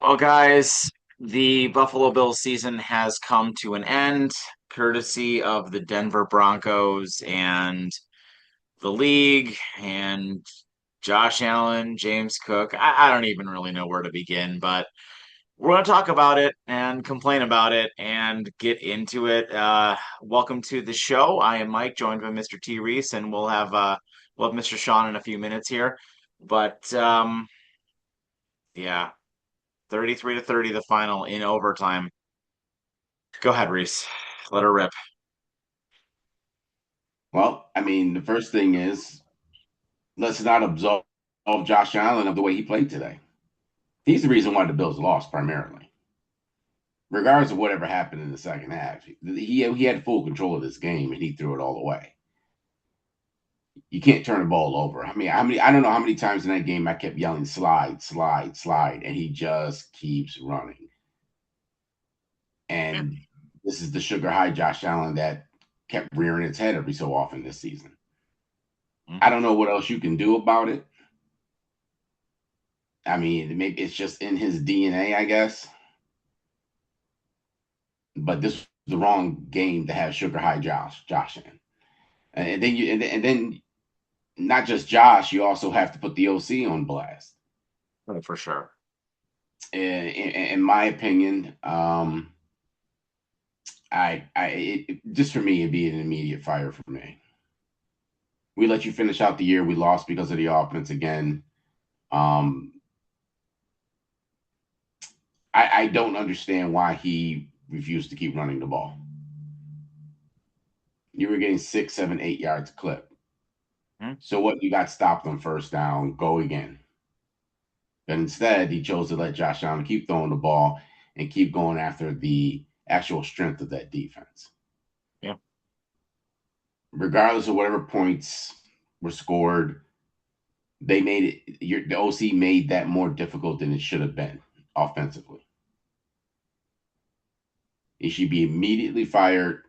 Well, guys, the Buffalo Bills season has come to an end, courtesy of the Denver Broncos and the league and Josh Allen, James Cook. I don't even really know where to begin, but we're going to talk about it and complain about it and get into it. Welcome to the show. I am Mike, joined by Mr. T. Reese, and we'll have Mr. Sean in a few minutes here. But yeah, 33 to 30, the final in overtime. Go ahead, Reese. Let her rip. Well, I mean, the first thing is let's not absolve Josh Allen of the way he played today. He's the reason why the Bills lost primarily, regardless of whatever happened in the second half. He had full control of this game and he threw it all away. You can't turn the ball over. I don't know how many times in that game I kept yelling slide, slide, slide, and he just keeps running. Yeah. And this is the sugar high Josh Allen that kept rearing its head every so often this season. I Mhm. don't know what else you can do about it. I mean, maybe it's just in his DNA, I guess. But this was the wrong game to have Sugar High Josh in. And then not just Josh, you also have to put the OC on blast. Oh, for sure. In my opinion, just for me, it'd be an immediate fire for me. We let you finish out the year. We lost because of the offense again. Um, I don't understand why he refused to keep running the ball. You were getting 6, 7, 8 yards clip. Mhm. So what? You got stopped on first down. Go again. But instead, he chose to let Josh Allen keep throwing the ball and keep going after the actual strength of that defense. Yeah. Regardless of whatever points were scored, the OC made that more difficult than it should have been offensively. He should be immediately fired,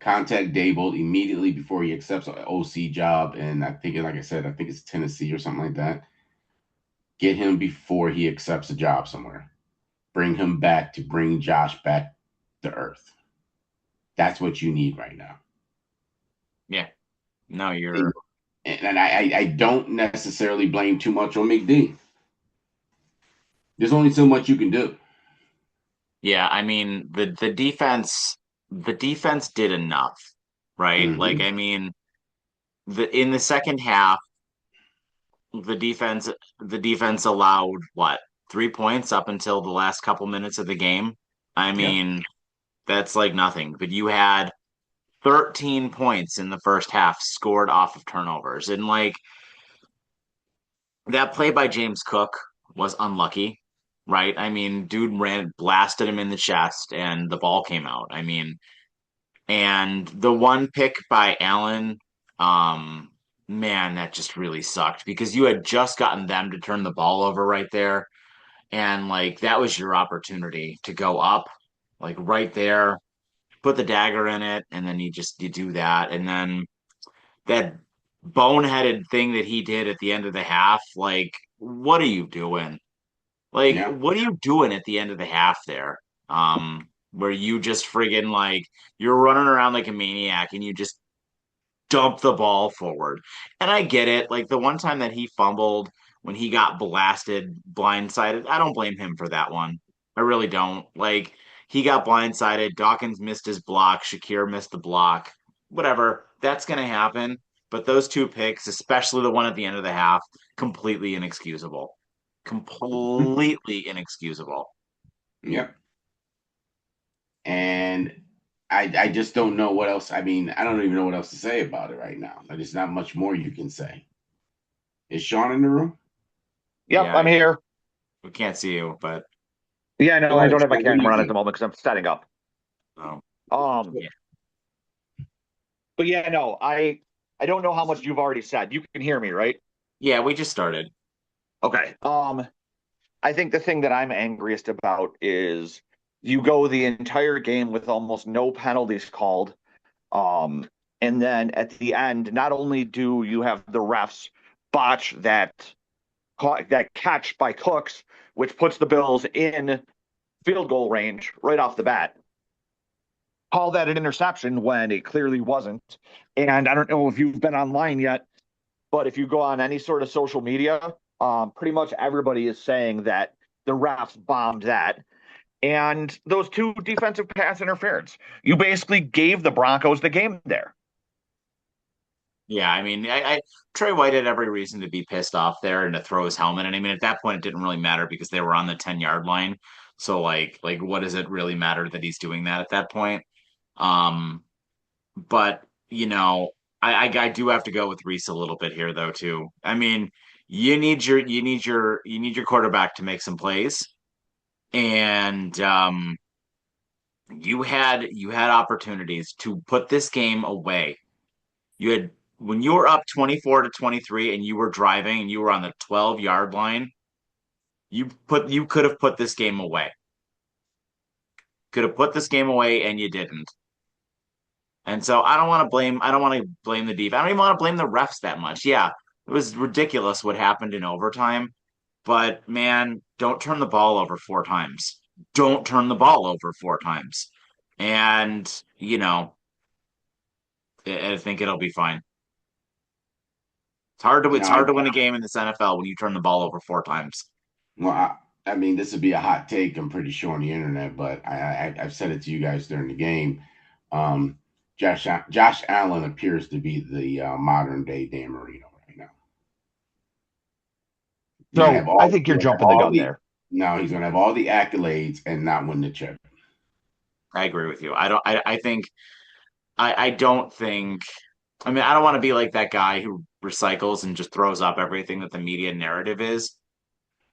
contact Dable immediately before he accepts an OC job. And I think, like I said, I think it's Tennessee or something like that. Get him before he accepts a job somewhere. Bring him back to bring Josh back to earth. That's what you need right now. Yeah. No, you're. And I don't necessarily blame too much on McD. There's only so much you can do. Yeah. I mean, the defense did enough, right? Like, Mm-hmm. I mean, the in the second half, the defense the defense allowed what 3 points up until the last couple minutes of the game. I Yep. mean, that's like nothing. But you had 13 points in the first half scored off of turnovers, and like that play by James Cook was unlucky, right? I mean, dude ran, blasted him in the chest, and the ball came out. I mean, and the one pick by Allen, um, man, that just really sucked because you had just gotten them to turn the ball over right there, and like that was your opportunity to go up, like right there, put the dagger in it, and then you do that, and then that boneheaded thing that he did at the end of the half, like, what are you doing? Like, Yeah. what are you doing at the end of the half there? Where you just friggin' like you're running around like a maniac and you just dump the ball forward. And I get it. Like the one time that he fumbled when he got blasted, blindsided, I don't blame him for that one. I really don't. Like he got blindsided. Dawkins missed his block. Shakir missed the block. Whatever. That's gonna happen. But those two picks, especially the one at the end of the half, completely inexcusable. Completely inexcusable. Yep. And I just don't know what else. I mean, I don't even know what else to say about it right now. There's not much more you can say. Is Sean in the room? Yep, Yeah, I'm here. we can't see you, but Yeah, no, Go I ahead, don't have my Sean. What do you camera on at the think? moment because I'm setting up. um, Um, yeah, but yeah, no, I don't know how much you've already said. You can hear me, right? yeah, we just started. Okay. I think the thing that I'm angriest about is you go the entire game with almost no penalties called. Um, and then at the end, not only do you have the refs botch that that catch by Cooks, which puts the Bills in field goal range right off the bat. Call that an interception when it clearly wasn't. And I don't know if you've been online yet, but if you go on any sort of social media, pretty much everybody is saying that the refs bombed that. And those two defensive pass interference, you basically gave the Broncos the game there. Yeah, I mean, Trey White had every reason to be pissed off there and to throw his helmet. And I mean, at that point, it didn't really matter because they were on the 10-yard line. So like, what does it really matter that he's doing that at that point? Um, but I do have to go with Reese a little bit here though too. I mean, you need your quarterback to make some plays, and you had opportunities to put this game away. You had when you were up 24-23 and you were driving and you were on the 12-yard line, you could have put this game away. Could have put this game away and you didn't. And so I don't want to blame the defense. I don't even want to blame the refs that much. Yeah, it was ridiculous what happened in overtime, but man, don't turn the ball over four times. Don't turn the ball over four times. And, I think it'll be fine. It's Now, hard to win a game in this NFL when you turn the ball over four times. well, I mean, this would be a hot take, I'm pretty sure, on the internet, but I've said it to you guys during the game. Um, Josh Allen appears to be the modern day Dan Marino right now. He's gonna have So I all think he's you're gonna have jumping the all gun the there. now he's gonna have all the accolades and not win the chip. I agree with you. I don't think I mean, I don't want to be like that guy who recycles and just throws up everything that the media narrative is.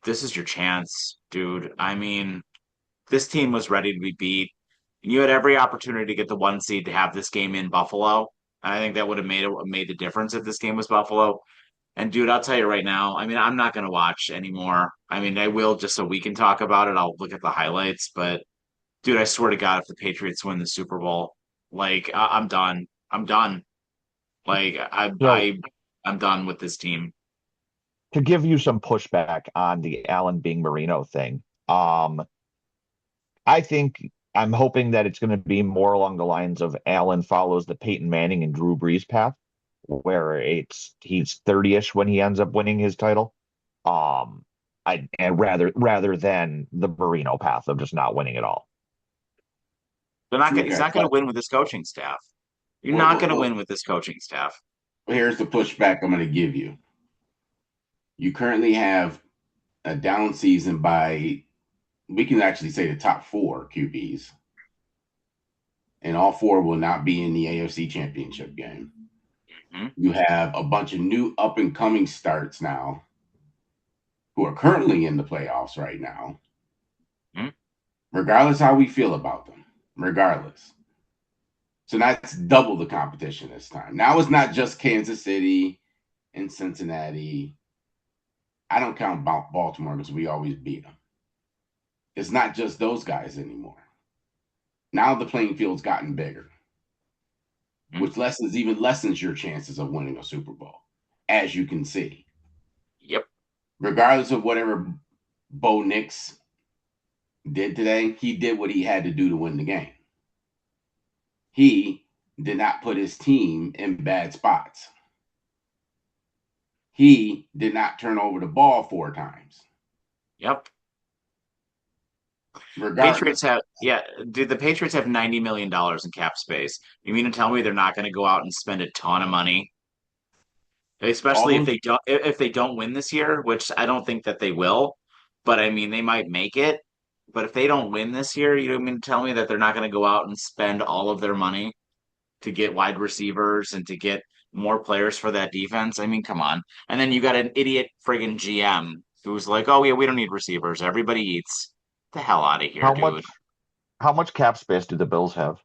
This is your chance, dude. I mean, this team was ready to be beat. You had every opportunity to get the one seed to have this game in Buffalo. I think that would have made the difference if this game was Buffalo. And dude, I'll tell you right now, I mean, I'm not going to watch anymore. I mean, I will just so we can talk about it. I'll look at the highlights, but dude, I swear to God, if the Patriots win the Super Bowl, like I'm done. I'm done. Like So I'm done with this team. to give you some pushback on the Allen being Marino thing, I think I'm hoping that it's going to be more along the lines of Allen follows the Peyton Manning and Drew Brees path, where he's 30-ish when he ends up winning his title. Um, and rather than the Marino path of just not winning at all. He's Okay, not going to win with this coaching staff. You're well, not well, going to well, win with this coaching staff. here's the pushback I'm going to give you. You currently have a down season by, we can actually say, the top four QBs, and all four will not be in the AFC Championship game. Hmm. You have a bunch of new up and coming starts now who are currently in the playoffs right now, Hmm. regardless how we feel about them, regardless. So that's double the competition this time. Now it's not just Kansas City and Cincinnati. I don't count Baltimore because we always beat them. It's not just those guys anymore. Now the playing field's gotten bigger, Hmm. which lessens your chances of winning a Super Bowl, as you can see. Yep. Regardless of whatever Bo Nix did today, he did what he had to do to win the game. He did not put his team in bad spots. He did not turn over the ball four times. Yep. Regardless, Dude, the Patriots have $90 million in cap space. You mean to tell me they're not going to go out and spend a ton of money, all especially if those they don't win this year, which I don't think that they will. But I mean, they might make it. But if they don't win this year, you mean to tell me that they're not going to go out and spend all of their money to get wide receivers and to get more players for that defense? I mean, come on. And then you got an idiot friggin' GM who's like, "Oh yeah, we don't need receivers. Everybody eats." The hell out of here, How dude. much how much cap space do the Bills have?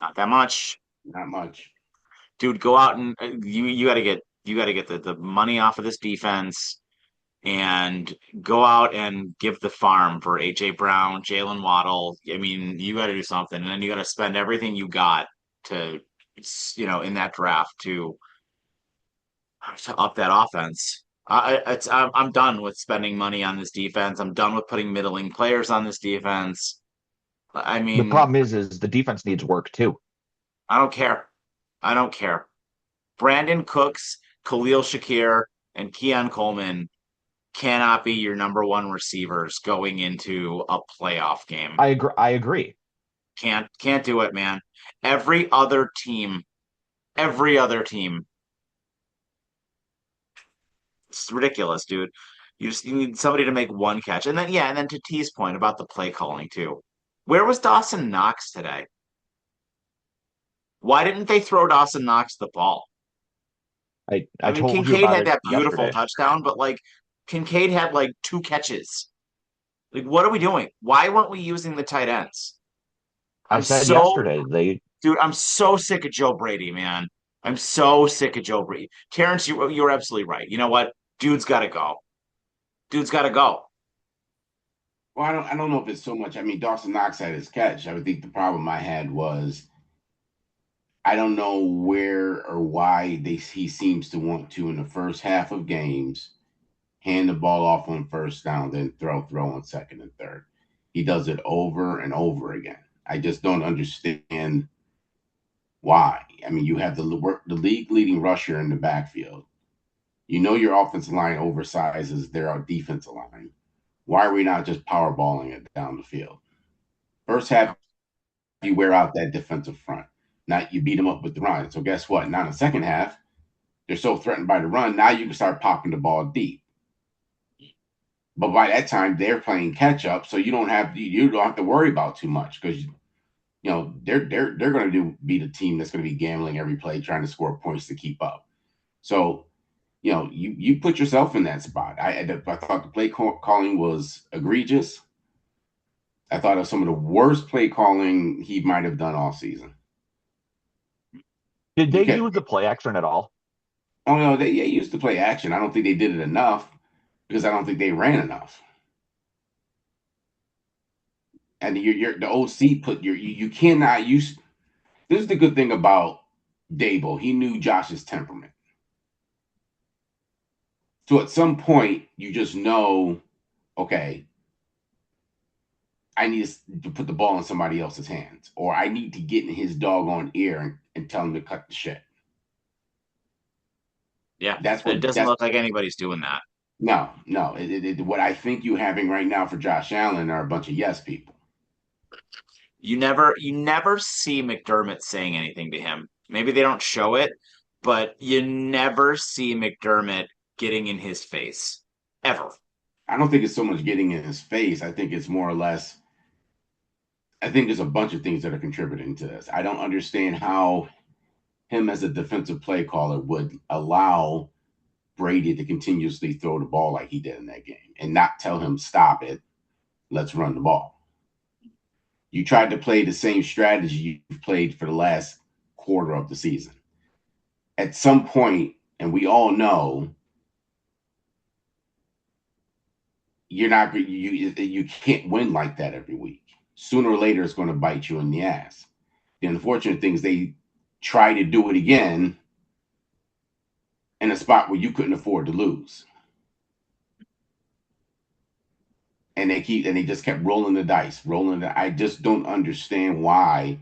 Not that much. not much. Dude, go out and you got to get the money off of this defense and go out and give the farm for AJ Brown, Jalen Waddle. I mean, you got to do something, and then you got to spend everything you got to, in that draft to up that offense. I'm done with spending money on this defense. I'm done with putting middling players on this defense. I The mean, problem is the defense needs work too. I don't care. I don't care. Brandon Cooks, Khalil Shakir, and Keon Coleman cannot be your number one receivers going into a playoff game. I agree. Can't do it, man. Every other team, it's ridiculous, dude. You need somebody to make one catch. And then and then to T's point about the play calling too. Where was Dawson Knox today? Why didn't they throw Dawson Knox the ball? I I mean, told you Kincaid about had it that beautiful yesterday. touchdown, but like Kincaid had like two catches. Like, what are we doing? Why weren't we using the tight ends? I I'm said so, yesterday dude, I'm so sick of Joe Brady, man. I'm so sick of Joe Brady. Terrence, you're absolutely right. You know what? Dude's got to go. Dude's got to go. Well, I don't know if it's so much. I mean, Dawson Knox had his catch. I would think the problem I had was I don't know where or why he seems to want to in the first half of games hand the ball off on first down, then throw on second and third. He does it over and over again. I just don't understand why. I mean, you have the league leading rusher in the backfield. You know your offensive line oversizes their defensive line. Why are we not just power balling it down the field? First half, you wear out that defensive front. Now you beat them up with the run. So guess what? Now in the second half, they're so threatened by the run. Now you can start popping the ball deep. But by that time, they're playing catch up, so you don't have to worry about too much because they're going to be the team that's going to be gambling every play, trying to score points to keep up. So you put yourself in that spot. I thought the play calling was egregious. I thought of some of the worst play calling he might have done all season. did You they kept, use the play action at all? oh no, they used to play action. I don't think they did it enough because I don't think they ran enough. And the OC you cannot use. This is the good thing about Dable. He knew Josh's temperament. So at some point, you just know, okay, I need to put the ball in somebody else's hands, or I need to get in his doggone ear and tell him to cut the shit. Yeah, That's and it what doesn't that's look like anybody's doing that. no. What I think you having right now for Josh Allen are a bunch of yes people. You never see McDermott saying anything to him. Maybe they don't show it, but you never see McDermott getting in his face ever. I don't think it's so much getting in his face. I think it's more or less. I think there's a bunch of things that are contributing to this. I don't understand how him as a defensive play caller would allow Brady to continuously throw the ball like he did in that game and not tell him stop it. Let's run the ball. You tried to play the same strategy you've played for the last quarter of the season. At some point, and we all know, you can't win like that every week. Sooner or later, it's going to bite you in the ass. The unfortunate thing is they try to do it again in a spot where you couldn't afford to lose. And they just kept rolling the dice, I just don't understand why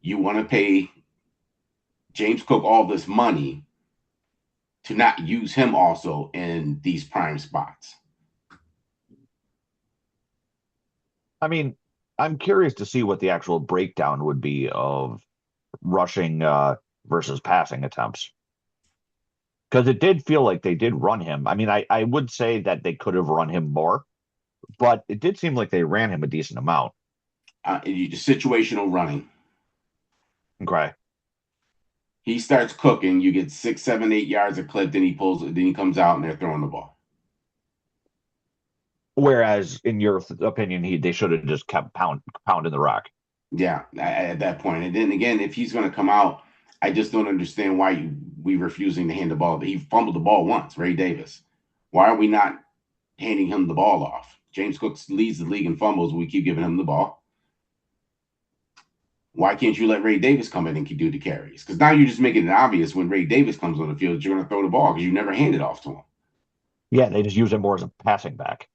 you want to pay James Cook all this money to not use him also in these prime spots. I mean, I'm curious to see what the actual breakdown would be of rushing versus passing attempts. Because it did feel like they did run him. I mean, I would say that they could have run him more, but it did seem like they ran him a decent amount. Situational running. Okay. He starts cooking, you get 6, 7, 8 yards of clip, then he comes out and they're throwing the ball. Whereas, in your opinion, they should have just kept pounding the rock. Yeah, at that point. And then again, if he's going to come out, I just don't understand why we refusing to hand the ball. He fumbled the ball once, Ray Davis. Why are we not handing him the ball off? James Cook leads the league in fumbles. We keep giving him the ball. Why can't you let Ray Davis come in and do the carries? Because now you're just making it obvious when Ray Davis comes on the field, you're going to throw the ball because you never hand it off to him. Yeah, they just use him more as a passing back.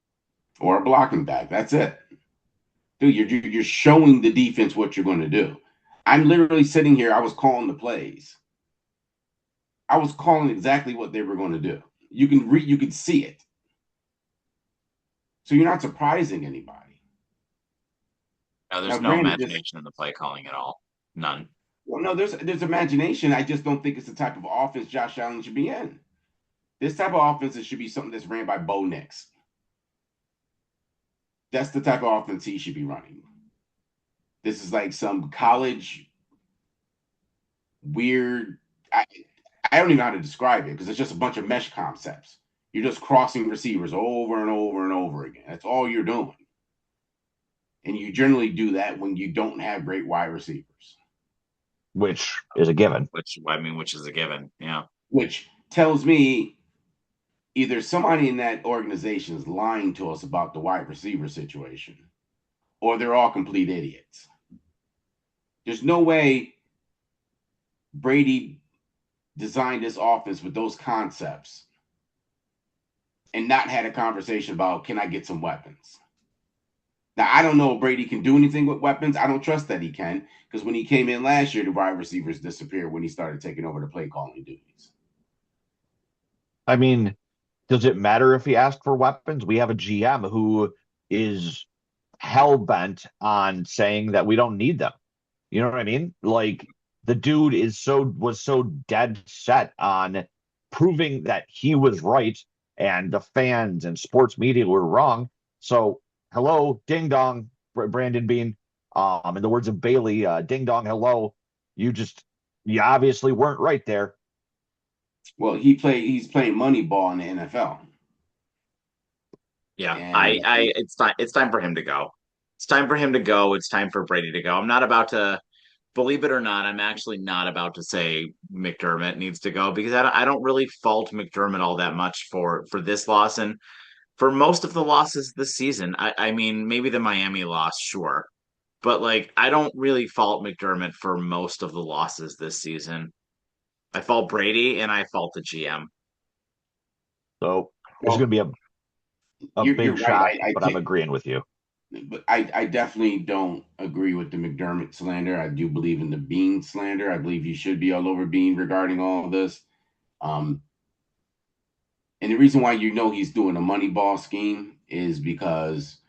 or a blocking back. That's it. Dude, you're showing the defense what you're going to do. I'm literally sitting here. I was calling the plays. I was calling exactly what they were going to do. You can see it. So you're not surprising anybody. No, Now, there's no granted, this imagination in the play calling at all. None. well, no, there's imagination. I just don't think it's the type of offense Josh Allen should be in. This type of offense should be something that's ran by Bo Nix. That's the type of offense he should be running. This is like some college weird. I don't even know how to describe it because it's just a bunch of mesh concepts. You're just crossing receivers over and over and over again. That's all you're doing. And you generally do that when you don't have great wide receivers, Which is a given. Which is a given. Yeah. which tells me either somebody in that organization is lying to us about the wide receiver situation or they're all complete idiots. There's no way Brady designed this offense with those concepts and not had a conversation about, can I get some weapons? Now, I don't know if Brady can do anything with weapons. I don't trust that he can because when he came in last year, the wide receivers disappeared when he started taking over the play calling duties. I mean, does it matter if he asked for weapons? We have a GM who is hell bent on saying that we don't need them. You know what I mean? Like the dude was so dead set on proving that he was right and the fans and sports media were wrong. So hello, ding dong, Brandon Bean. In the words of Bailey, ding dong, hello. You obviously weren't right there. Well, he's playing money ball in the NFL. Yeah. And It's time for him to go. It's time for him to go. It's time for Brady to go. I'm not about to believe it or not, I'm actually not about to say McDermott needs to go because I don't really fault McDermott all that much for this loss and for most of the losses this season. I mean, maybe the Miami loss, sure, but like I don't really fault McDermott for most of the losses this season. I fault Brady and I fault the GM. So this is well, going to be a you're big right. shock, but I'm agreeing with you. But I definitely don't agree with the McDermott slander. I do believe in the Bean slander. I believe you should be all over Bean regarding all of this. Um, and the reason why you know he's doing a money ball scheme is because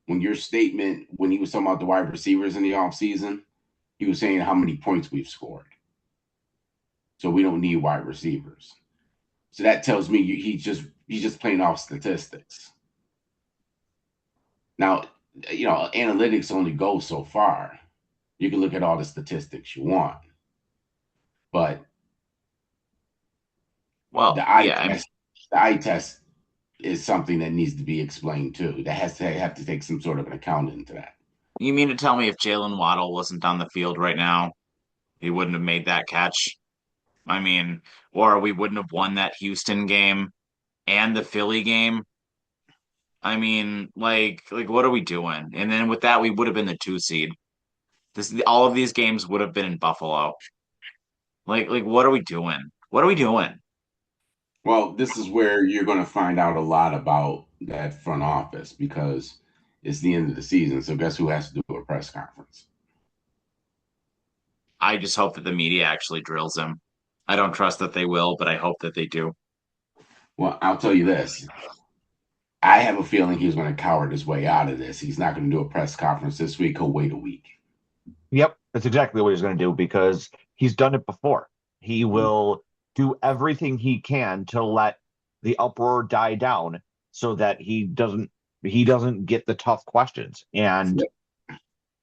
when your statement, when he was talking about the wide receivers in the offseason, he was saying how many points we've scored. So we don't need wide receivers. So that tells me he's just playing off statistics. Now, analytics only go so far. You can look at all the statistics you want, but Well, the eye yeah, I mean, test, the eye test is something that needs to be explained too. That has to have to take some sort of an account into that. you mean to tell me if Jalen Waddle wasn't on the field right now, he wouldn't have made that catch? I mean, or we wouldn't have won that Houston game and the Philly game. I mean, like what are we doing? And then with that, we would have been the 2 seed. All of these games would have been in Buffalo. Like what are we doing? What are we doing? Well, this is where you're going to find out a lot about that front office because it's the end of the season. So guess who has to do a press conference? I just hope that the media actually drills him. I don't trust that they will, but I hope that they do. Well, I'll tell you this. I have a feeling he's going to coward his way out of this. He's not going to do a press conference this week. He'll wait a week. Yep, that's exactly what he's going to do because he's done it before. He will do everything he can to let the uproar die down so that he doesn't get the tough questions. And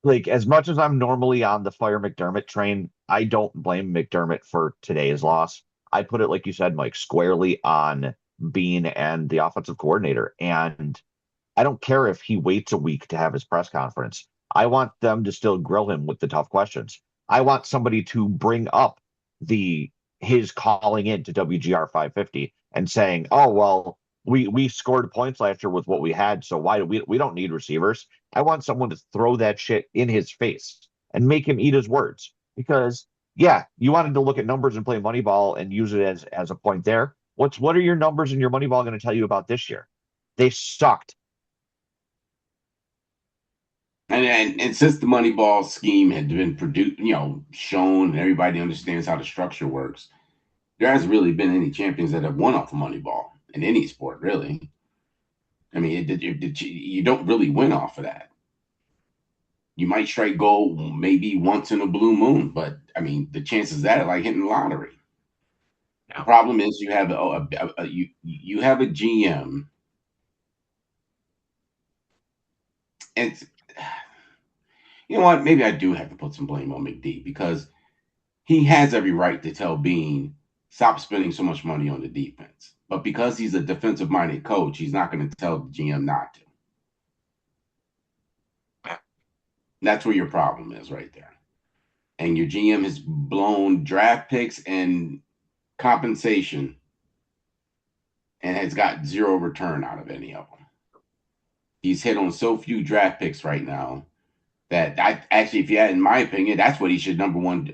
like as much as I'm normally on the fire McDermott train, I don't blame McDermott for today's loss. I put it like you said, Mike, squarely on Bean and the offensive coordinator. And I don't care if he waits a week to have his press conference. I want them to still grill him with the tough questions. I want somebody to bring up the his calling in to WGR 550 and saying, "Oh well, we scored points last year with what we had, so why do we don't need receivers?" I want someone to throw that shit in his face and make him eat his words. Because yeah, you wanted to look at numbers and play Moneyball and use it as a point there. What are your numbers and your money ball going to tell you about this year? They sucked. And since the Moneyball scheme had been produced, shown, and everybody understands how the structure works, there hasn't really been any champions that have won off of Moneyball in any sport, really. I mean, you don't really win off of that. You might strike gold maybe once in a blue moon, but I mean, the chances of that are like hitting the lottery. The Yeah. problem is you have you have a GM, and you know what? Maybe I do have to put some blame on McD because he has every right to tell Bean, stop spending so much money on the defense. But because he's a defensive minded coach, he's not going to tell the GM not to. Yeah. That's where your problem is right there. And your GM has blown draft picks and compensation and has got zero return out of any of them. He's hit on so few draft picks right now that I actually, if you had, in my opinion, that's what he should number one.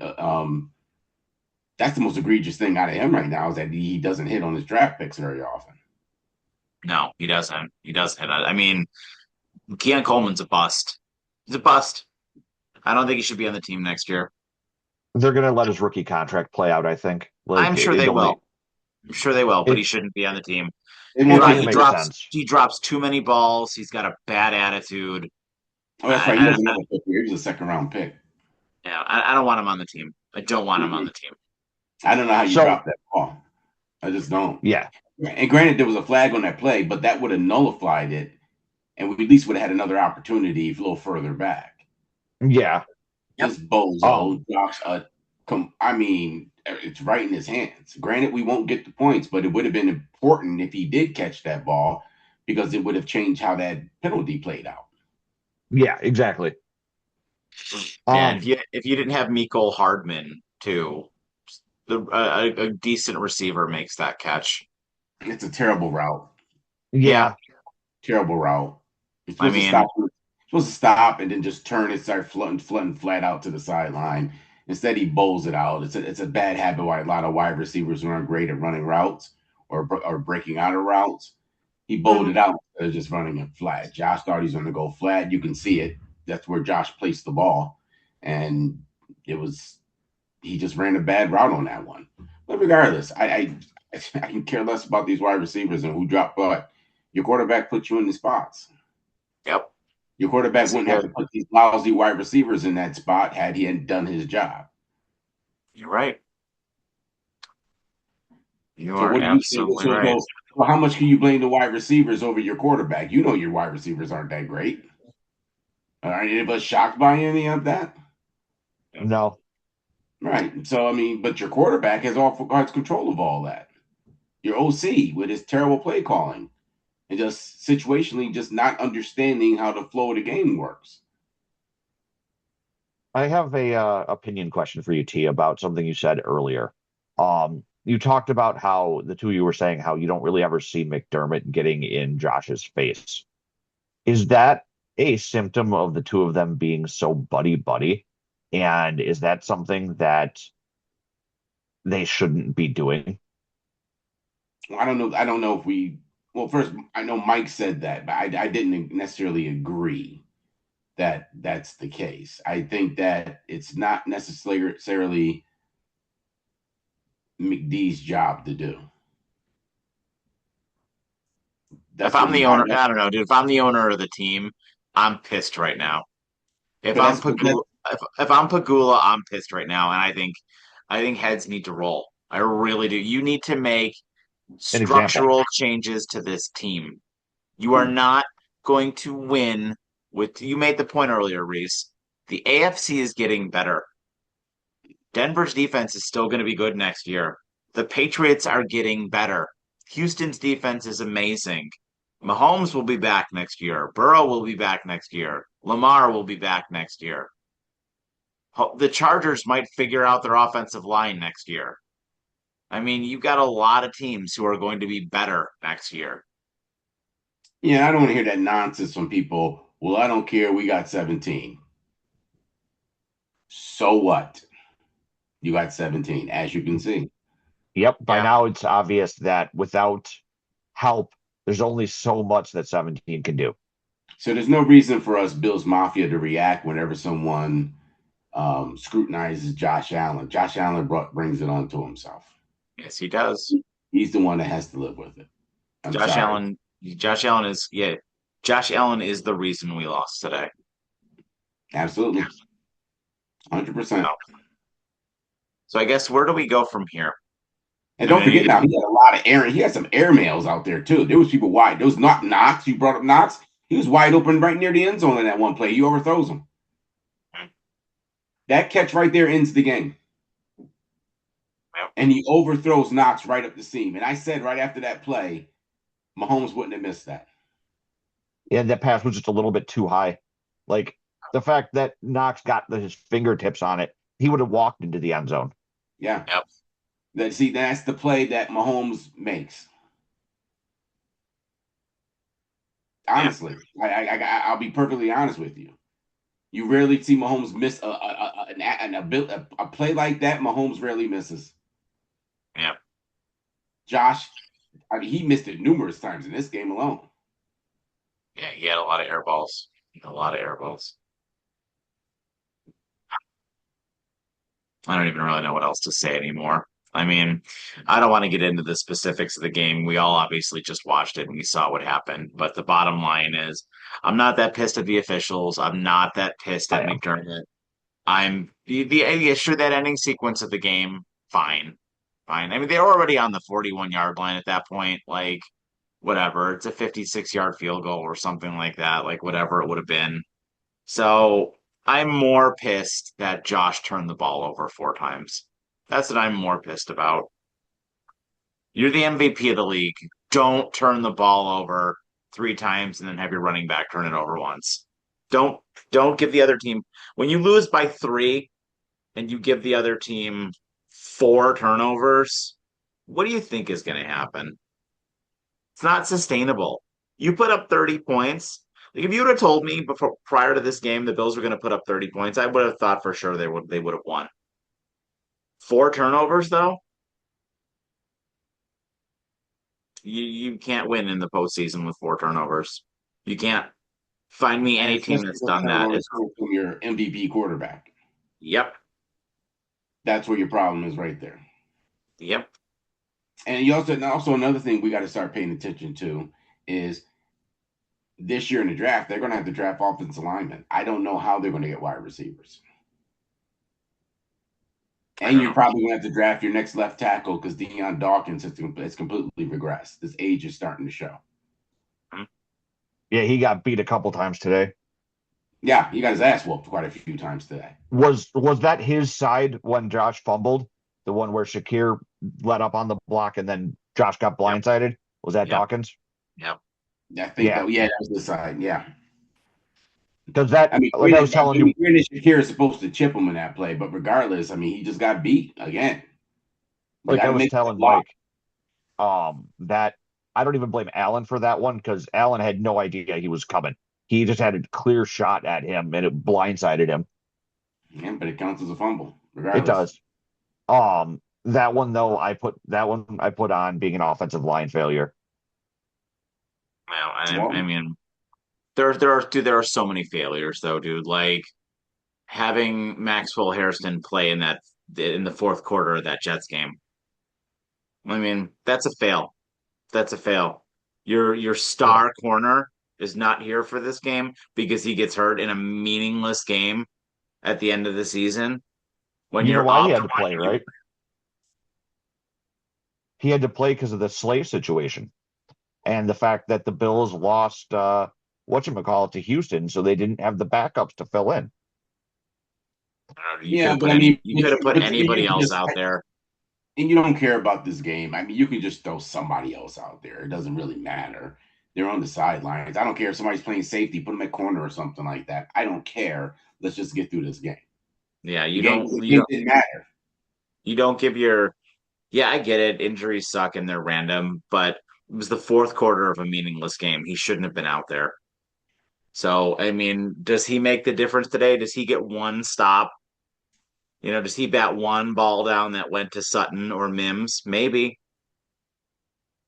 That's the most egregious thing out of him right now is that he doesn't hit on his draft picks very often. No, he doesn't. He doesn't. I mean, Keon Coleman's a bust. He's a bust. I don't think he should be on the team next year. They're going to let his rookie contract play out, I think. I'm Like sure it they only will. I'm sure they will, but he it shouldn't be on the team. It it won't only take He him. makes drops sense. he drops too many balls. He's got a bad attitude. Oh, that's right. He I, was another pick here. He was a second round pick. yeah, I don't want him on the team. I don't want him on Mm-mm. the team. I don't know how you So drop that ball. I just don't. yeah, And granted, there was a flag on that play, but that would have nullified it, and we at least would have had another opportunity a little further back. yeah. This Yep. bozo drops a. I mean, it's right in his hands. Granted, we won't get the points, but it would have been important if he did catch that ball because it would have changed how that penalty played out. Yeah, exactly. Man, Um, if you didn't have Miko Hardman too, a decent receiver makes that catch. It's a terrible route. Yeah, yeah, Terrible route. You're I supposed to mean, stop. Supposed to stop and then just turn and start flooding flat out to the sideline. Instead, he bowls it out. It's a bad habit why a lot of wide receivers aren't great at running routes or breaking out of routes. He bowled it out instead of just running it flat. Josh thought he's going to go flat. You can see it. That's where Josh placed the ball, and it was he just ran a bad route on that one. But regardless, I can care less about these wide receivers and who dropped what. Your quarterback put you in the spots. yep. Your quarterback Yes, he wouldn't have did. to put these lousy wide receivers in that spot had he had done his job. You're right. You So are what do you think? absolutely right. So how much can you blame the wide receivers over your quarterback? You know your wide receivers aren't that great. Are any of us shocked by any of that? no. Right. So I mean, but your quarterback has control of all that. Your OC with his terrible play calling and just situationally just not understanding how the flow of the game works. I have a opinion question for you, T, about something you said earlier. You talked about how the two of you were saying how you don't really ever see McDermott getting in Josh's face. Is that a symptom of the two of them being so buddy buddy? And is that something that they shouldn't be doing? I don't know. I don't know if we. Well, first, I know Mike said that, but I didn't necessarily agree that that's the case. I think that it's not necessarily McD's job to do. If That's what I'm he the owner, hired. I don't know, dude. If I'm the owner of the team, I'm pissed right now. If But I'm that's Pagula, if I'm Pagula, I'm pissed right now, and I think heads need to roll. I really do. You need to make An example. structural changes to this team. You are not going to win with. You made the point earlier, Reese. The AFC is getting better. Denver's defense is still going to be good next year. The Patriots are getting better. Houston's defense is amazing. Mahomes will be back next year. Burrow will be back next year. Lamar will be back next year. The Chargers might figure out their offensive line next year. I mean, you've got a lot of teams who are going to be better next year. Yeah, I don't want to hear that nonsense from people. Well, I don't care. We got 17. So what? You got 17, as you can see. Yep. By Yeah. now, it's obvious that without help, there's only so much that 17 can do. So there's no reason for us Bills Mafia to react whenever someone scrutinizes Josh Allen. Josh Allen brings it onto himself. Yes, he does. He's the one that has to live with it. I'm Josh sorry. Allen. Josh Allen is yeah. Josh Allen is the reason we lost today. Absolutely. 100%. So I guess where do we go from here? And I mean, don't I forget need now, he had a lot of air. He had some airmails out there too. There was people wide. There was not Knox. You brought up Knox. He was wide open right near the end zone in that one play. He overthrows him. That catch right there ends the game. And he overthrows Knox right up the seam. And I said right after that play, Mahomes wouldn't have missed that. Yeah, that pass was just a little bit too high. Like the fact that Knox got his fingertips on it, he would have walked into the end zone. Yeah. Yep. That's the play that Mahomes makes. Honestly, I'll be perfectly honest with you. You rarely see Mahomes miss a play like that. Mahomes rarely misses. Yeah. Josh, I mean, he missed it numerous times in this game alone. Yeah, he had a lot of air balls. A lot of air balls. I don't even really know what else to say anymore. I mean, I don't want to get into the specifics of the game. We all obviously just watched it and we saw what happened. But the bottom line is, I'm not that pissed at the officials. I'm not that pissed I at am. McDermott. I'm yeah, sure, that ending sequence of the game, fine. Fine. I mean, they're already on the 41-yard line at that point. Like, whatever. It's a 56-yard field goal or something like that. Like, whatever it would have been. So I'm more pissed that Josh turned the ball over 4 times. That's what I'm more pissed about. You're the MVP of the league. Don't turn the ball over 3 times and then have your running back turn it over once. Don't don't give the other team when you lose by 3 and you give the other team 4 turnovers. What do you think is going to happen? It's not sustainable. You put up 30 points. Like if you would have told me before prior to this game the Bills were going to put up 30 points, I would have thought for sure they would have won. 4 turnovers though, you can't win in the postseason with 4 turnovers. You can't find me And any team especially that's those done that. turnovers come from your MVP quarterback. Yep, That's where your problem is right there. yep. And you also another thing we got to start paying attention to is this year in the draft, they're going to have to draft offensive linemen. I don't know how they're going to get wide receivers. I And don't you're know. probably going to have to draft your next left tackle because Deion Dawkins has completely regressed. His age is starting to show. Hmm. Yeah, he got beat a couple times today. Yeah, he got his ass whooped quite a few times today. Was that his side when Josh fumbled? The one where Shakir let up on the block and then Josh got Yep, blindsided? Was that yep, Dawkins? yep. I think Yeah, that, yeah, that was the side. Yeah. because that, I mean, like I was telling you, granted, Shakir is supposed to chip him in that play, but regardless, I mean, he just got beat again. You like got I to was make that telling block. Mike, that I don't even blame Allen for that one because Allen had no idea he was coming. He just had a clear shot at him and it blindsided him. Yeah, but it counts as a fumble, It regardless. does. That one though, I put on being an offensive line failure. Well, I Well, mean, there are so many failures though, dude. Like having Maxwell Harrison play in the fourth quarter of that Jets game. I mean, that's a fail. That's a fail. Your Yeah. star corner is not here for this game because he gets hurt in a meaningless game at the end of the season. When You know you're why he up, had to play, right? He had to play because of the slave situation and the fact that the Bills lost whatchamacallit to Houston, so they didn't have the backups to fill in. yeah, but I mean, you could have put you anybody can else just out there. and you don't care about this game. I mean, you can just throw somebody else out there. It doesn't really matter. They're on the sidelines. I don't care if somebody's playing safety, put them at corner or something like that. I don't care. Let's just get through this game. Yeah, The game didn't matter. you don't give your yeah, I get it. Injuries suck and they're random, but it was the fourth quarter of a meaningless game. He shouldn't have been out there. So, I mean, does he make the difference today? Does he get one stop? Does he bat one ball down that went to Sutton or Mims? Maybe.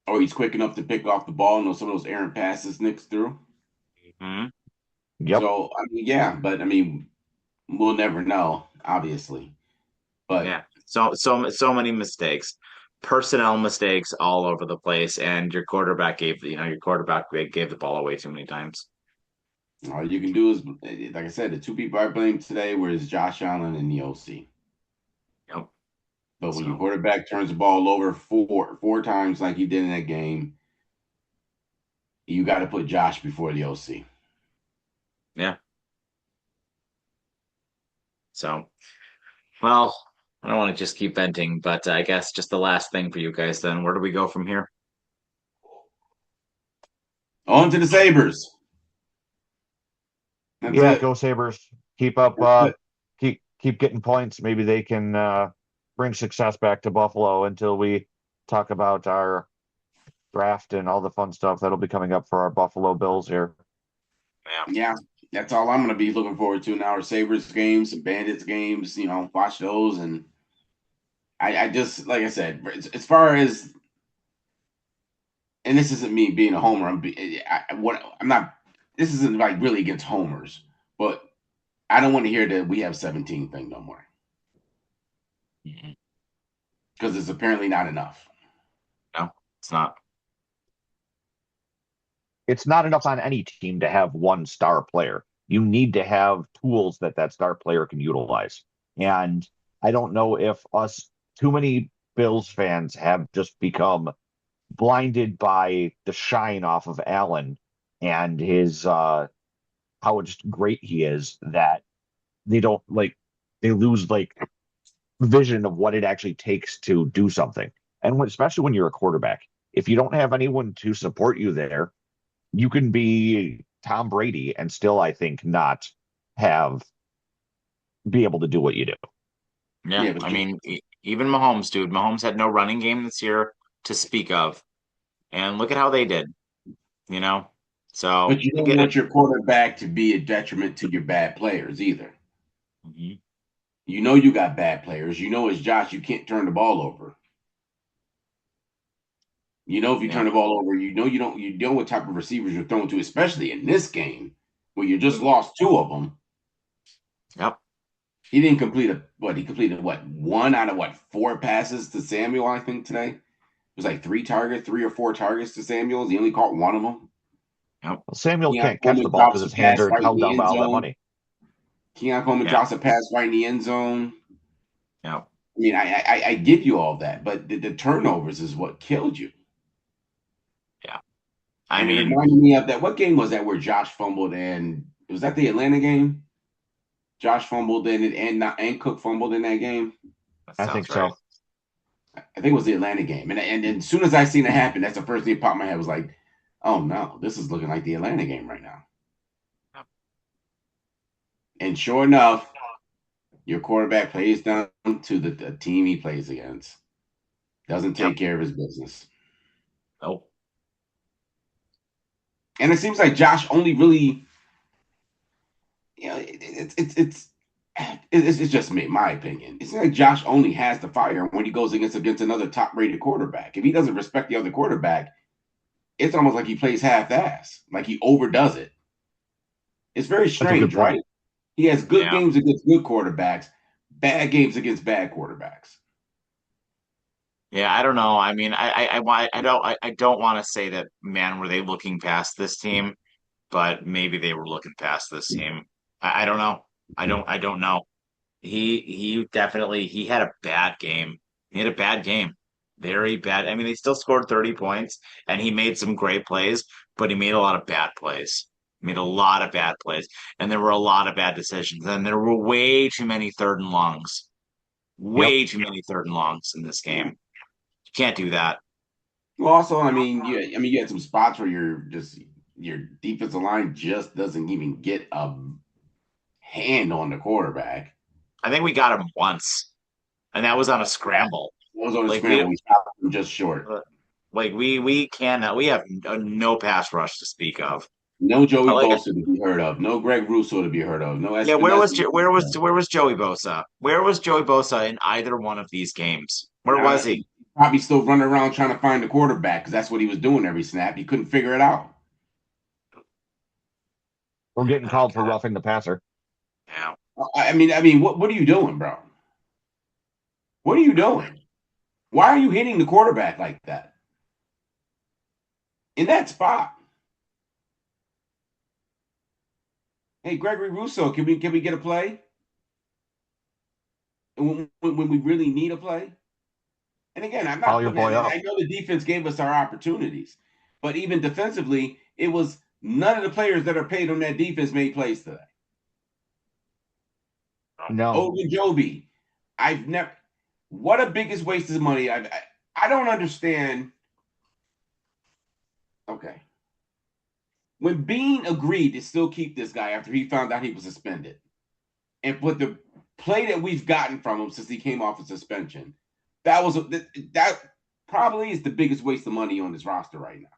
Or he's quick enough to pick off the ball and some of those errant passes nicks through. Hmm. Yep. So I mean, yeah, but I mean, we'll never know, obviously. But Yeah. So many mistakes, personnel mistakes all over the place, and your quarterback gave the ball away too many times. all you can do is, like I said, the two people I blamed today was Josh Allen and the OC. Yep. But when your So quarterback turns the ball over four times like he did in that game, you got to put Josh before the OC. yeah. So well, I don't want to just keep venting, but I guess just the last thing for you guys then. Where do we go from here? On to the Sabres. That's Yeah, it. go Sabres. Keep up That's it. keep getting points. Maybe they can bring success back to Buffalo until we talk about our draft and all the fun stuff that'll be coming up for our Buffalo Bills here. Yeah. Yeah, that's all I'm going to be looking forward to now. Are Sabres games, some Bandits games. Watch those. And I just, like I said, as far as, and this isn't me being a homer. I'm not. This isn't like really against homers, but I don't want to hear that we have 17 thing no more Mhm. because it's apparently not enough. No, it's not. It's not enough on any team to have one star player. You need to have tools that star player can utilize. And I don't know if us too many Bills fans have just become blinded by the shine off of Allen and his how just great he is that they don't like they lose like vision of what it actually takes to do something. And especially when you're a quarterback, if you don't have anyone to support you there, you can be Tom Brady and still, I think, not have be able to do what you do. Yeah. Yeah, but I mean, even Mahomes, dude. Mahomes had no running game this year to speak of. And look at how they did, you know? So you I don't get it. want your quarterback to be a detriment to your bad players either. Mhm. You got bad players. As Josh, you can't turn the ball over. If you Yeah. turn the ball over, you know what type of receivers you're throwing to, especially in this game where you just lost two of them. Yep. He didn't complete he completed one out of four passes to Samuel, I think today. It was like three or four targets to Samuel. He only caught one of them. Yep. Well, Samuel Keon can't catch the Coleman ball because drops a his hands pass are right in held the down by end all that zone. money. Keon Coleman Yeah. drops a pass right in the end zone. Yep. I mean, I give you all that, but the turnovers is what killed you. Yeah. I And it mean, reminded me of that. What game was that where Josh fumbled and was that the Atlanta game? Josh fumbled in it and Cook fumbled in that game. that I think sounds right. so. I think it was the Atlanta game. And as soon as I seen it happen, that's the first thing that popped in my head was like, oh no, this is looking like the Atlanta game right now. Yep. And sure enough, your quarterback plays down to the team he plays against. Doesn't Yep. take care of his business. Nope. And it seems like Josh only really, it's just me, my opinion. It's like Josh only has the fire when he goes against another top rated quarterback. If he doesn't respect the other quarterback, it's almost like he plays half ass, like he overdoes it. It's very That's a good strange, point. right? He has good Yeah. games against good quarterbacks, bad games against bad quarterbacks. Yeah, I don't know. I mean, I don't want to say that, man, were they looking past this team, but maybe they were looking past this team. I don't know. I don't know. He definitely he had a bad game. He had a bad game. Very bad. I mean, they still scored 30 points and he made some great plays, but he made a lot of bad plays. He made a lot of bad plays. And there were a lot of bad decisions. And there were way too many third and longs. Yep. Way too many third and longs in this game. You can't do that. Well, also, you had some spots where your defensive line just doesn't even get a hand on the quarterback. I think we got him once, and that was on a scramble. It was on a Like we scramble. We stopped him just short. like we cannot we have no pass rush to speak of. No I Joey like it. Bosa to be heard of. No Greg Russo to be heard of. No Yeah, Espinosa. where was Joey Bosa? Where was Joey Bosa in either one of these games? Where was he? He's probably still running around trying to find the quarterback because that's what he was doing every snap. He couldn't figure it out. We're getting Oh called for God. roughing the passer. Yeah. I mean, what are you doing, bro? What are you doing? Why are you hitting the quarterback like that in that spot? Hey, Gregory Russo, can we get a play when we really need a play? And again, I'm Call not your putting boy it. up. I know the defense gave us our opportunities, but even defensively, it was none of the players that are paid on that defense made plays today. No. Ogunjobi, I've never. What a biggest waste of money. I don't understand. Okay, when Bean agreed to still keep this guy after he found out he was suspended, and put the play that we've gotten from him since he came off of suspension, that probably is the biggest waste of money on this roster right now.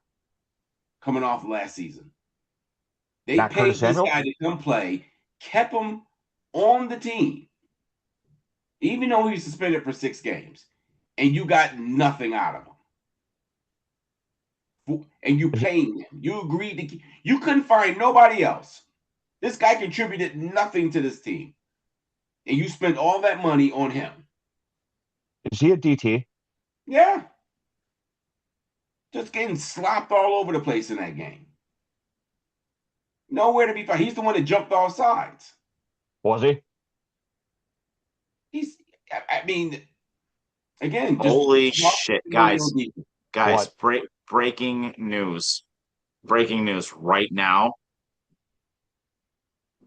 Coming off last season, they Not Curtis paid this Samuel? guy to come play, kept him on the team, even though he was suspended for 6 games, and you got nothing out of him. And you paying him. You agreed to. You couldn't find nobody else. This guy contributed nothing to this team, and you spent all that money on him. Is he a DT? Yeah, just getting slopped all over the place in that game. Nowhere to be found. He's the one that jumped all sides. Was he? He's. I mean, again, just Holy lost shit, money on guys. defense. Guys, What? breaking news. Breaking news right now.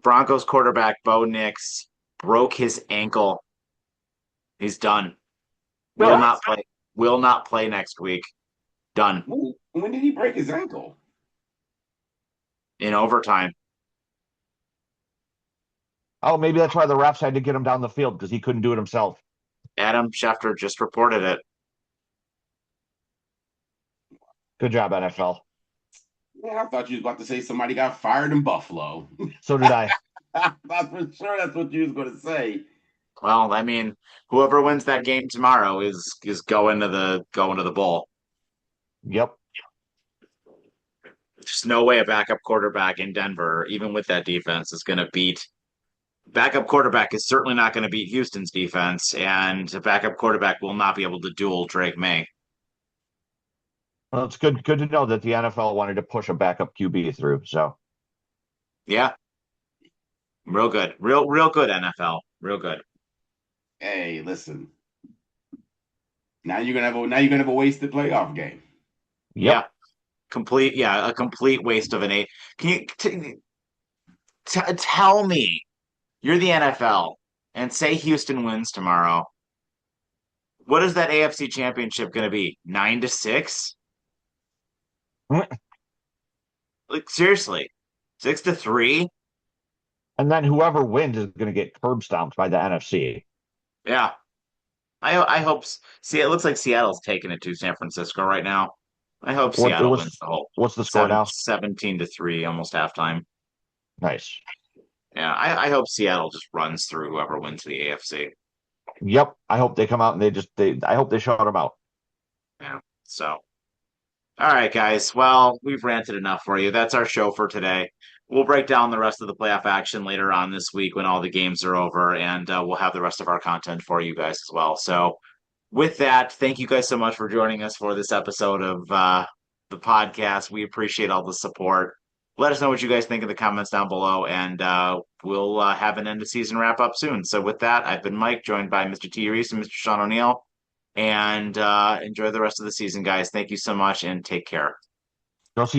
Broncos quarterback Bo Nix broke his ankle. He's done. Will What? not play. Will not play next week. Done When did he break his ankle? in overtime. Oh, maybe that's why the refs had to get him down the field because he couldn't do it himself. Adam Schefter just reported it. Good job, NFL. Man, I thought you was about to say somebody got fired in Buffalo. So did I. I thought for sure that's what you was going to say. Well, I mean, whoever wins that game tomorrow is going to the bowl. Yep. There's no way a backup quarterback in Denver, even with that defense, is going to beat. Backup quarterback is certainly not going to beat Houston's defense, and a backup quarterback will not be able to duel Drake May. Well, it's good to know that the NFL wanted to push a backup QB through. So Yeah, real good, real good NFL, real good. Hey, listen. Now you're gonna have a wasted playoff game. Yeah, yep. complete. Yeah, a complete waste of an eight. Can you tell me you're the NFL and say Houston wins tomorrow? What is that AFC Championship going to be? 9-6? Like seriously, 6-3? And then whoever wins is going to get curb stomped by the NFC. Yeah, I hope. See, it looks like Seattle's taking it to San Francisco right now. I hope What it Seattle was? wins the whole What's the score now? 17-3, almost halftime. Nice. Yeah, I hope Seattle just runs through whoever wins the AFC. Yep. I hope they come out and I hope they shut them out. Yeah. So, all right, guys. Well, we've ranted enough for you. That's our show for today. We'll break down the rest of the playoff action later on this week when all the games are over, and we'll have the rest of our content for you guys as well. So, with that, thank you guys so much for joining us for this episode of the podcast. We appreciate all the support. Let us know what you guys think in the comments down below, and we'll have an end of season wrap up soon. So, with that, I've been Mike, joined by Mr. T. Reese and Mr. Sean O'Neill, and enjoy the rest of the season, guys. Thank you so much, and take care.